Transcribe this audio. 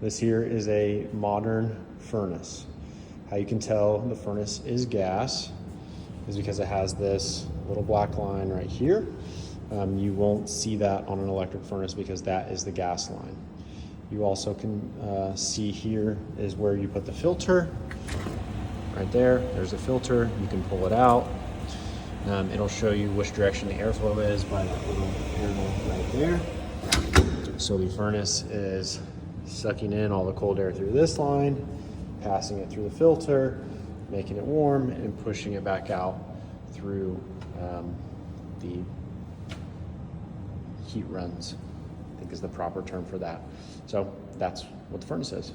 This here is a modern furnace. How you can tell the furnace is gas is because it has this little black line right here. You won't see that on an electric furnace because that is the gas line. You also can see here is where you put the filter. Right there, there's a filter. You can pull it out. It'll show you which direction the airflow is by that little arrow right there. So the furnace is sucking in all the cold air through this line, passing it through the filter, making it warm, and pushing it back out through the heat runs, I think is the proper term for that. So that's what the furnace is.